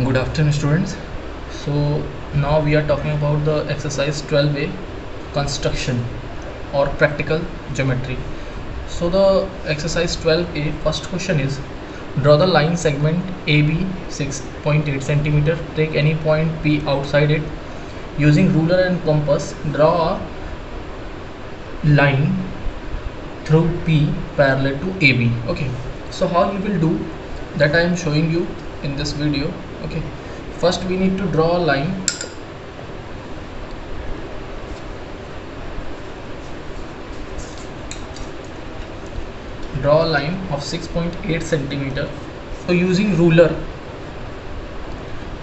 Good afternoon, students. So now we are talking about the exercise 12a, construction or practical geometry. So the exercise 12a, first question is, draw the line segment AB 6.8 centimeter, take any point P outside it, using ruler and compass draw a line through P parallel to AB. Okay, so how you will do that I am showing you in this video. Okay, first we need to draw a line of 6.8 centimeter. So using ruler,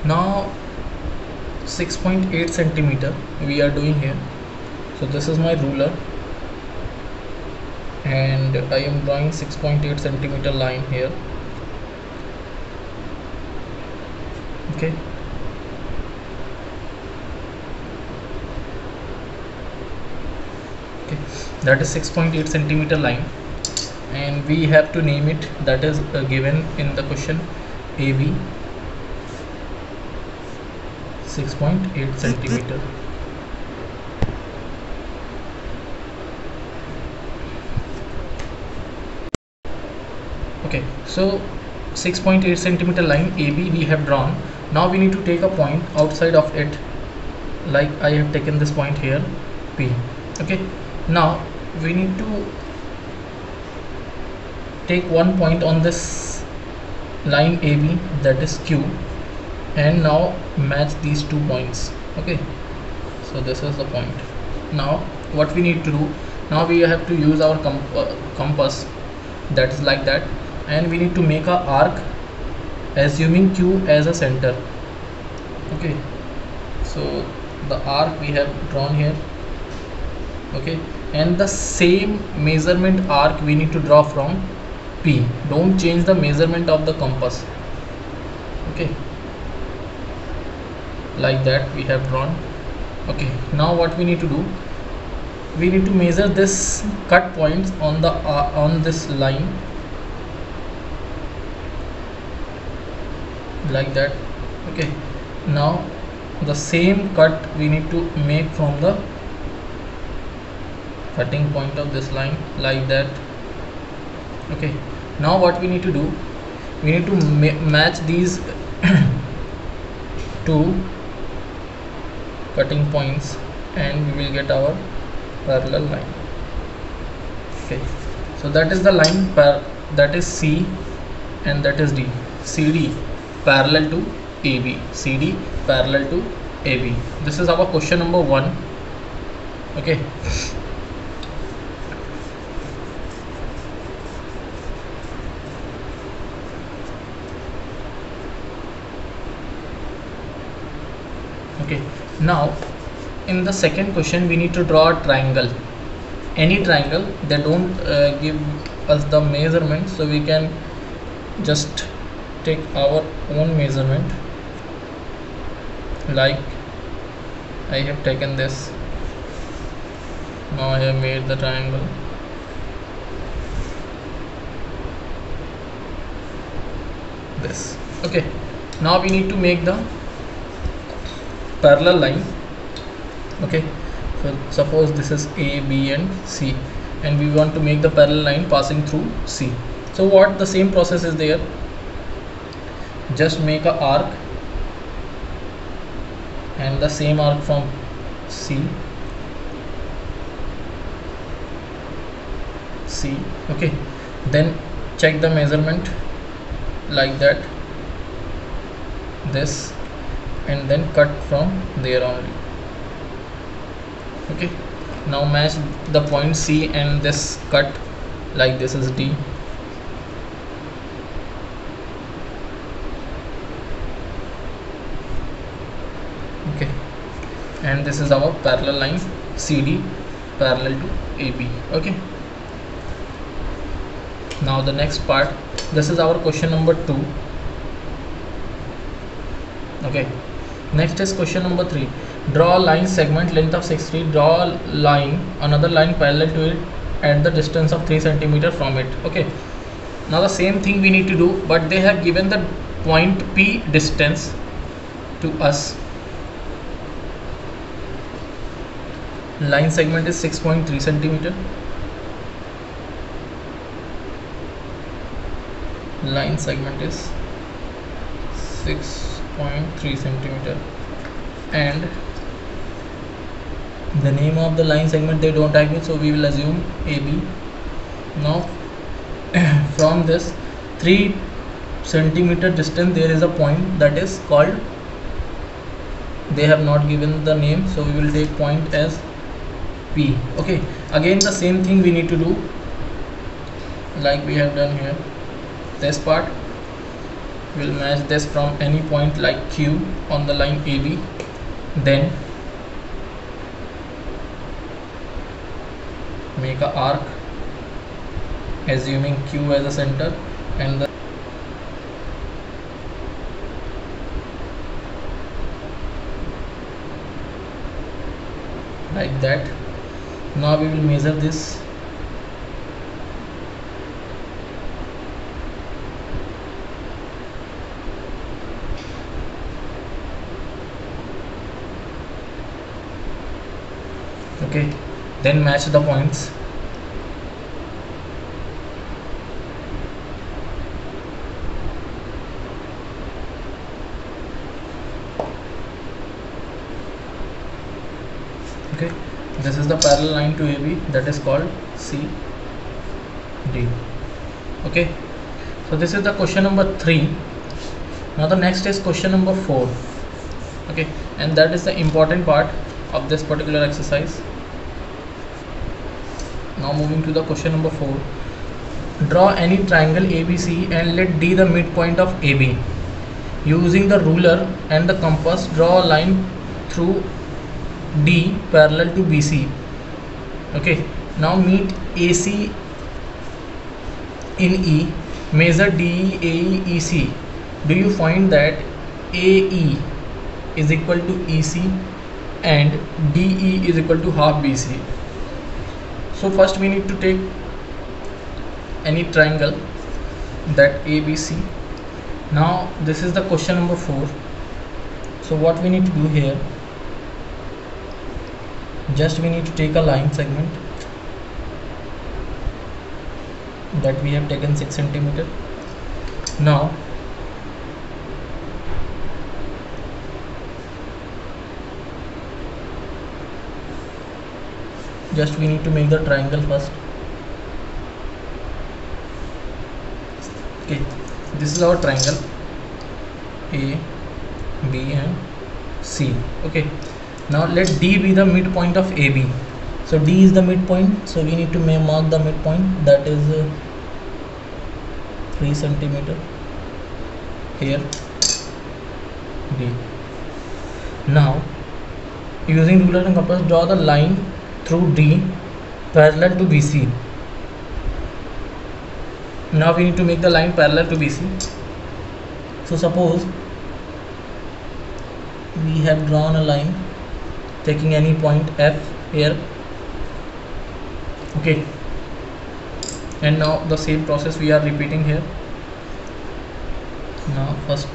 now 6.8 centimeter we are doing here. So this is my ruler and I am drawing 6.8 centimeter line here. Okay, that is 6.8 centimeter line, and we have to name it, that is given in the question, AB 6.8 centimeter. Okay, so 6.8 centimeter line AB we have drawn. Now we need to take a point outside of it, like I have taken this point here, P. Okay, now we need to take one point on this line AB, that is Q, and now match these 2 points. Okay, so this is the point. Now what we need to do, now we have to use our compass, that is like that, and we need to make a arc assuming Q as a center. Okay, so the arc we have drawn here. Okay, and the same measurement arc we need to draw from P. Don't change the measurement of the compass. Okay, like that we have drawn. Okay, now what we need to do, we need to measure this cut points on the on this line, like that. Okay, now the same cut we need to make from the cutting point of this line, like that. Okay, now what we need to do, we need to match these two cutting points and we will get our parallel line. Okay, so that is the line that is C and that is D. CD parallel to AB, CD parallel to AB. This is our question number 1. Okay, okay, now in the second question we need to draw a triangle, any triangle. They don't give us the measurement, so we can just take our own measurement, like I have taken this. Now I have made the triangle. This. Okay, now we need to make the parallel line. Okay, so suppose this is A, B and C, and we want to make the parallel line passing through C. So what, the same process is there, just make a arc and the same arc from C. Okay, then check the measurement, like that, this, and then cut from there only. Okay, now match the point C and this cut, like this is D. Okay, and this is our parallel line CD parallel to AB. Okay, now the next part, this is our question number 2. Okay, next is question number 3. Draw a line segment length of 60, draw a line, another line parallel to it at the distance of 3 centimeter from it. Okay, now the same thing we need to do, but they have given the point P distance to us. Line segment is 6.3 centimeter. Line segment is 6.3 centimeter, and the name of the line segment they don't have it, so we will assume AB. Now from this 3 centimeter distance there is a point that is called, they have not given the name, so we will take point as P. Okay, again the same thing we need to do like we have done here. This part will match this from any point like Q on the line AB, then make a arc assuming Q as a center, and the like that. Now we will measure this. Okay, then match the points. Okay, this is the parallel line to AB, that is called CD. Okay, so this is the question number 3. Now the next is question number 4. Okay, and that is the important part of this particular exercise. Now moving to the question number 4. Draw any triangle ABC and let D the midpoint of AB. Using the ruler and the compass, draw a line through D parallel to BC. Okay, now meet AC in E, measure DE, AE, EC. Do you find that AE is equal to EC and DE is equal to half BC? So first we need to take any triangle, that ABC. Now this is the question number 4. So what we need to do here, just we need to take a line segment that we have taken 6 centimeter. Now just we need to make the triangle first. Okay, this is our triangle A, B and C. Okay, now let D be the midpoint of AB. So D is the midpoint, so we need to mark the midpoint, that is 3 centimeter here, D. Now using ruler and compass, draw the line through D parallel to BC. Now we need to make the line parallel to BC. So suppose we have drawn a line taking any point F here. Okay, and now the same process we are repeating here. Now first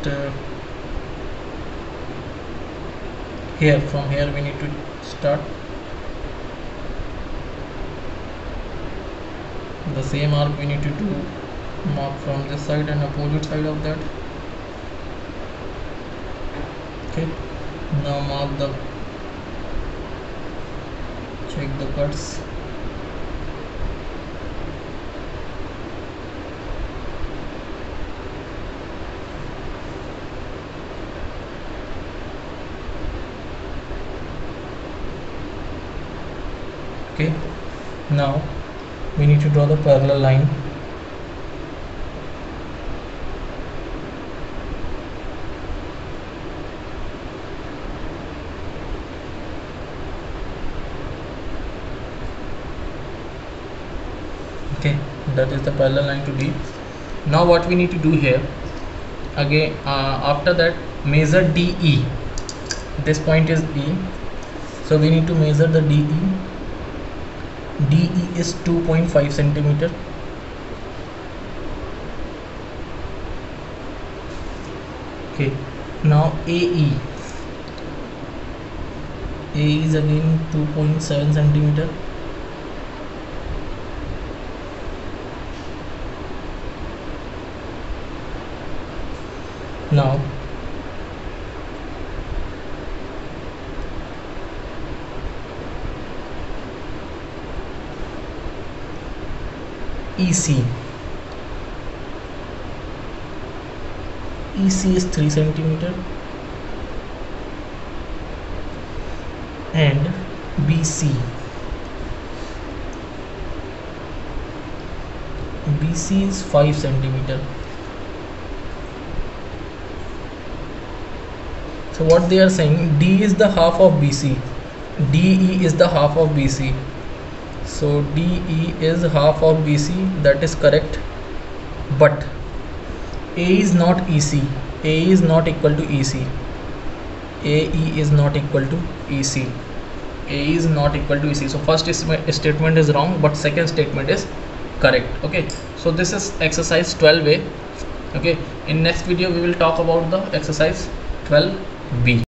here, from here we need to start. The same arc we need to do, mark from this side and opposite side of that. Okay, now mark the, check the cuts. Okay, now we need to draw the parallel line. Okay, that is the parallel line to D. Now what we need to do here, again after that measure DE. This point is E, so we need to measure the DE. DE is 2.5 centimeter. Okay, now AE, A is again 2.7 centimeter. Now EC is 3 centimeter, and BC is 5 centimeter. So what they are saying, D is the half of BC, DE is the half of BC. So DE is half of BC, that is correct, but A is not EC. A is not equal to EC. AE is not equal to EC. A is not equal to EC. So first statement is wrong, but second statement is correct. Okay, so this is exercise 12A. Okay, in next video we will talk about the exercise 12B.